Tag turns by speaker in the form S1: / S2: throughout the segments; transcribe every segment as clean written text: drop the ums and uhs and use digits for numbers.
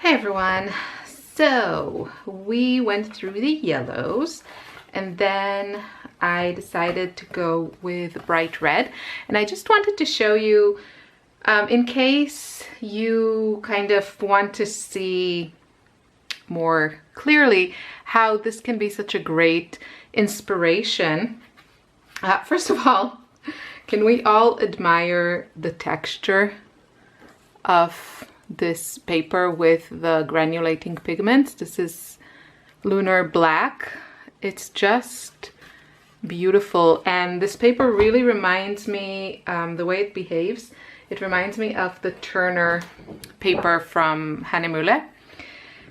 S1: Hey everyone, so we went through the yellows and then I decided to go with bright red, and I just wanted to show you in case you kind of want to see more clearly how this can be such a great inspiration. First of all, can we all admire the texture of this paper with the granulating pigments? This is Lunar Black. It's just beautiful, and this paper really reminds me, the way it behaves, it reminds me of the Turner paper from Hanemühle.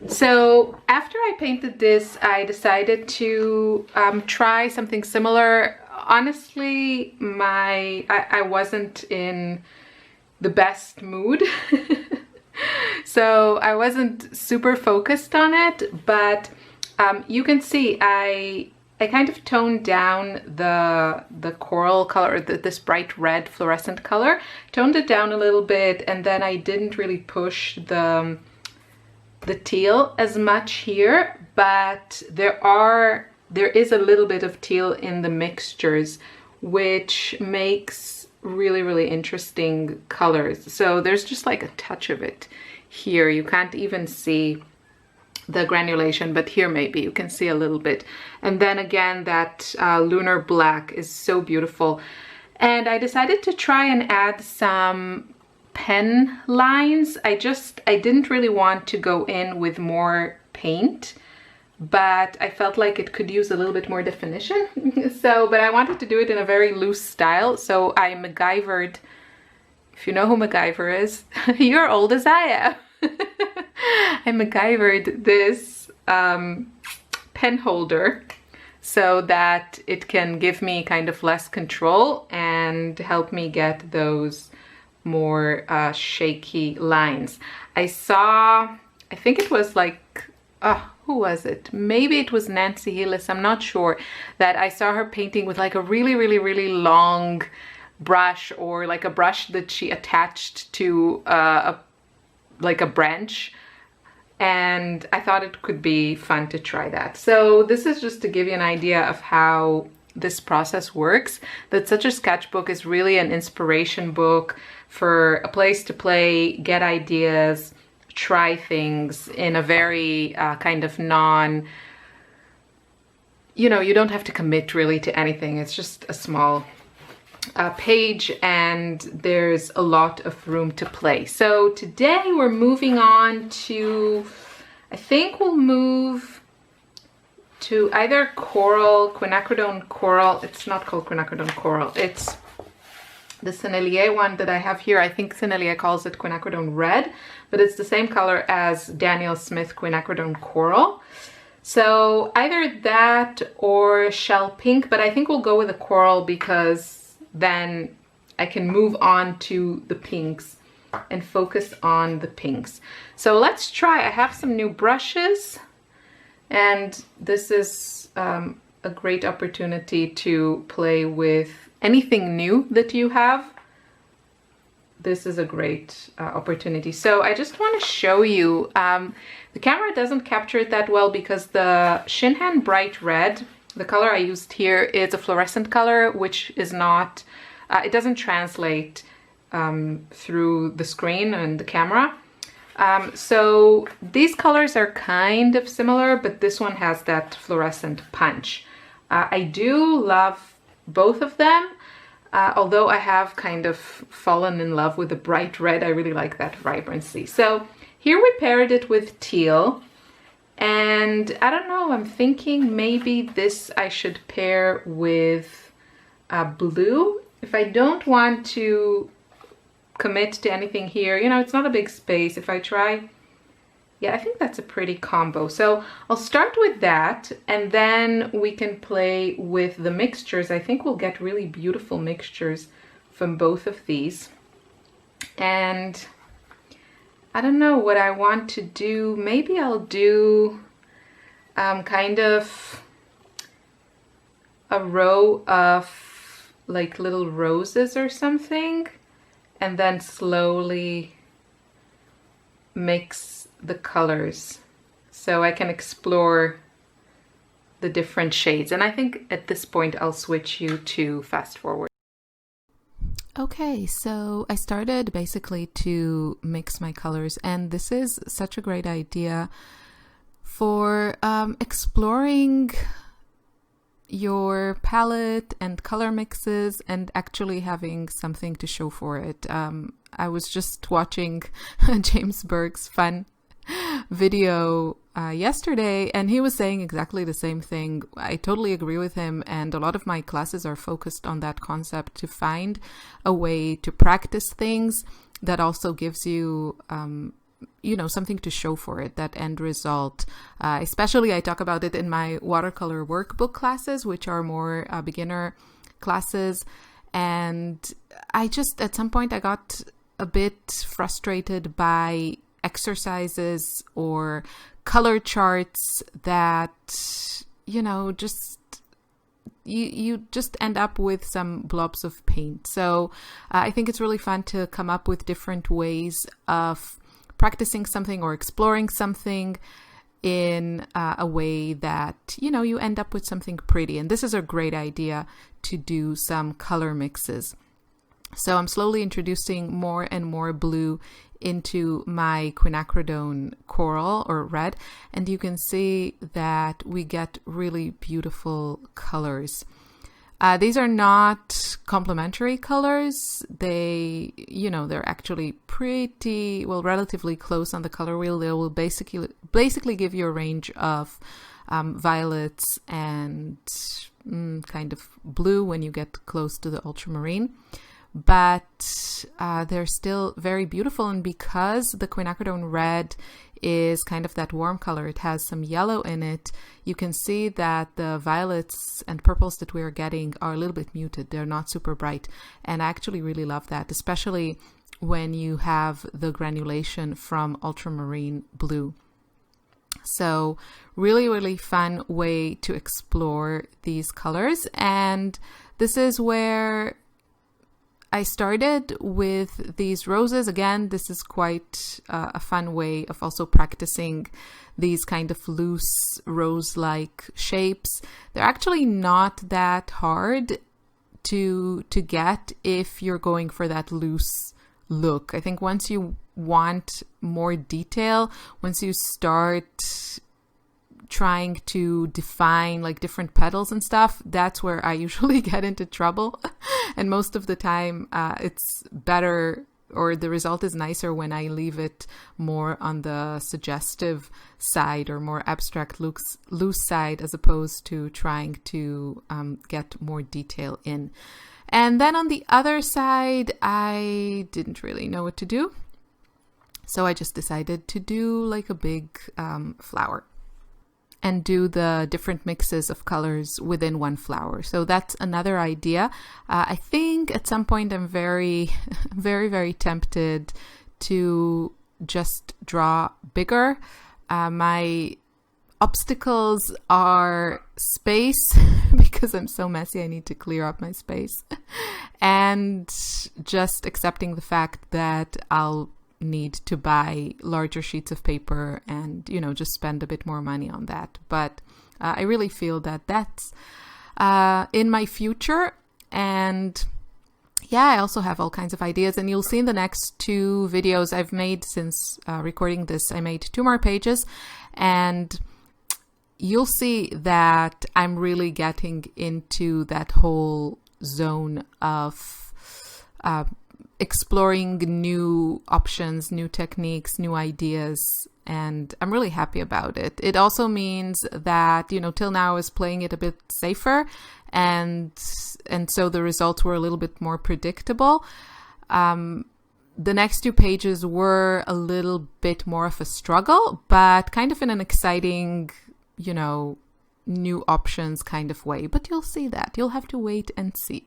S1: So after I painted this, I decided to try something similar. Honestly, I wasn't in the best mood. So I wasn't super focused on it, but you can see I kind of toned down the coral color, this bright red fluorescent color, toned it down a little bit, and then I didn't really push the teal as much here, but there is a little bit of teal in the mixtures, which makes really interesting colors. So there's just like a touch of it here. You can't even see the granulation, but here maybe you can see a little bit. And then again, that Lunar Black is so beautiful. And I decided to try and add some pen lines. I didn't really want to go in with more paint, but I felt like it could use a little bit more definition. But I wanted to do it in a very loose style. So I MacGyvered, if you know who MacGyver is, you're old as I am. I MacGyvered this pen holder so that it can give me kind of less control and help me get those more shaky lines. I think it was like, who was it? Maybe it was Nancy Hillis, I'm not sure, that I saw her painting with like a really long brush, or like a brush that she attached to like a branch, and I thought it could be fun to try that. So this is just to give you an idea of how this process works, that such a sketchbook is really an inspiration book for a place to play, get ideas, try things in a very kind of you don't have to commit really to anything. It's just a small page, and there's a lot of room to play. So today we're moving on to, I think we'll move to either coral, quinacridone coral. It's not called quinacridone coral. It's the Sennelier one that I have here. I think Sennelier calls it quinacridone red, but it's the same color as Daniel Smith quinacridone coral. So either that or shell pink, but I think we'll go with the coral because then I can move on to the pinks and focus on the pinks. So let's try. I have some new brushes, and this is a great opportunity to play with anything new that you have. This is a great opportunity. So I just want to show you, the camera doesn't capture it that well because the Shinhan Bright Red, the color I used here, is a fluorescent color, which is not, it doesn't translate through the screen and the camera. So these colors are kind of similar, but this one has that fluorescent punch. I do love both of them, although I have kind of fallen in love with the bright red. I really like that vibrancy. So here we paired it with teal. And I don't know, I'm thinking maybe this I should pair with blue. If I don't want to commit to anything here, it's not a big space. If I try, yeah, I think that's a pretty combo. So I'll start with that, and then we can play with the mixtures. I think we'll get really beautiful mixtures from both of these. And I don't know what I want to do. Maybe I'll do kind of a row of like little roses or something, and then slowly mix the colors so I can explore the different shades. And I think at this point I'll switch you to fast forward. Okay, so I started basically to mix my colors, and this is such a great idea for exploring your palette and color mixes and actually having something to show for it. I was just watching James Burke's fun video yesterday, and he was saying exactly the same thing. I totally agree with him, and a lot of my classes are focused on that concept, to find a way to practice things that also gives you you know, something to show for it, that end result. Especially I talk about it in my watercolor workbook classes, which are more beginner classes. And I just, at some point I got a bit frustrated by exercises or color charts that, you know, just you just end up with some blobs of paint. So I think it's really fun to come up with different ways of practicing something or exploring something in a way that, you know, you end up with something pretty. And this is a great idea to do some color mixes. So I'm slowly introducing more and more blue into my quinacridone coral or red, and you can see that we get really beautiful colors. These are not complementary colors. They, you know, they're actually pretty, well, relatively close on the color wheel. They will basically give you a range of violets and kind of blue when you get close to the ultramarine. But they're still very beautiful, and because the quinacridone red is kind of that warm color, it has some yellow in it, you can see that the violets and purples that we are getting are a little bit muted. They're not super bright, and I actually really love that, especially when you have the granulation from ultramarine blue. So really, really fun way to explore these colors. And this is where I started with these roses. Again, this is quite a fun way of also practicing these kind of loose rose-like shapes. They're actually not that hard to get if you're going for that loose look. I think once you want more detail, once you start trying to define like different petals and stuff, that's where I usually get into trouble. And most of the time it's better, or the result is nicer, when I leave it more on the suggestive side or more abstract loose side, as opposed to trying to get more detail in. And then on the other side, I didn't really know what to do, so I just decided to do like a big flower and do the different mixes of colors within one flower. So that's another idea. I think at some point I'm very, very tempted to just draw bigger. My obstacles are space, because I'm so messy, I need to clear up my space, and just accepting the fact that I'll need to buy larger sheets of paper and, you know, just spend a bit more money on that. But I really feel that that's in my future. And yeah, I also have all kinds of ideas, and you'll see in the next two videos I've made since recording this, I made 2 more pages, and you'll see that I'm really getting into that whole zone of exploring new options, new techniques, new ideas, and I'm really happy about it. It also means that, you know, till now I was playing it a bit safer, and so the results were a little bit more predictable. The next 2 pages were a little bit more of a struggle, but kind of in an exciting, you know, new options kind of way. But you'll see that. You'll have to wait and see.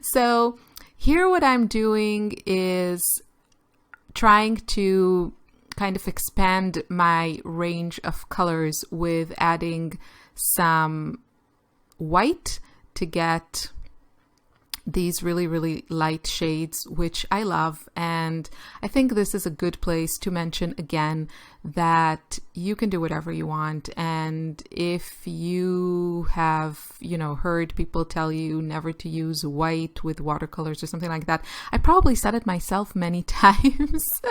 S1: So here what I'm doing is trying to kind of expand my range of colors with adding some white to get, these really, really light shades, which I love. And I think this is a good place to mention again that you can do whatever you want. And if you have, you know, heard people tell you never to use white with watercolors or something like that, I probably said it myself many times.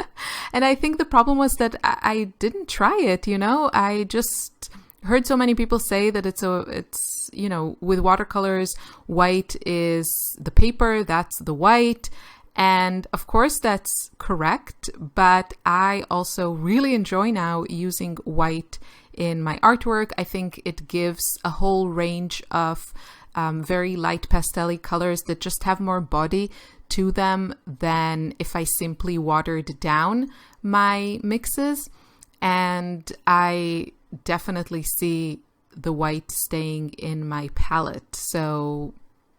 S1: And I think the problem was that I didn't try it, you know, I just heard so many people say that it's, you know, with watercolors, white is the paper, that's the white. And of course that's correct, but I also really enjoy now using white in my artwork. I think it gives a whole range of very light pastel-y colors that just have more body to them than if I simply watered down my mixes. And I definitely see the white staying in my palette. So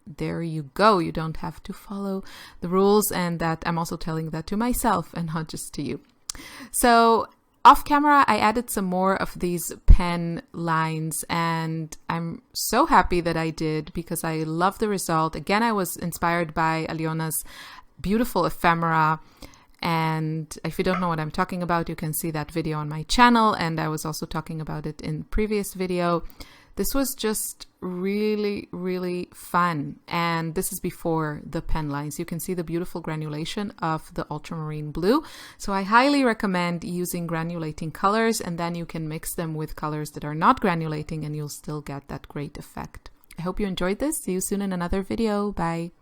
S1: there you go. You don't have to follow the rules, and that I'm also telling that to myself and not just to you. So off camera, I added some more of these pen lines, and I'm so happy that I did because I love the result. Again, I was inspired by Alyona's beautiful ephemera. And if you don't know what I'm talking about, you can see that video on my channel. And I was also talking about it in the previous video. This was just really, really fun. And this is before the pen lines. You can see the beautiful granulation of the ultramarine blue. So I highly recommend using granulating colors, and then you can mix them with colors that are not granulating and you'll still get that great effect. I hope you enjoyed this. See you soon in another video. Bye.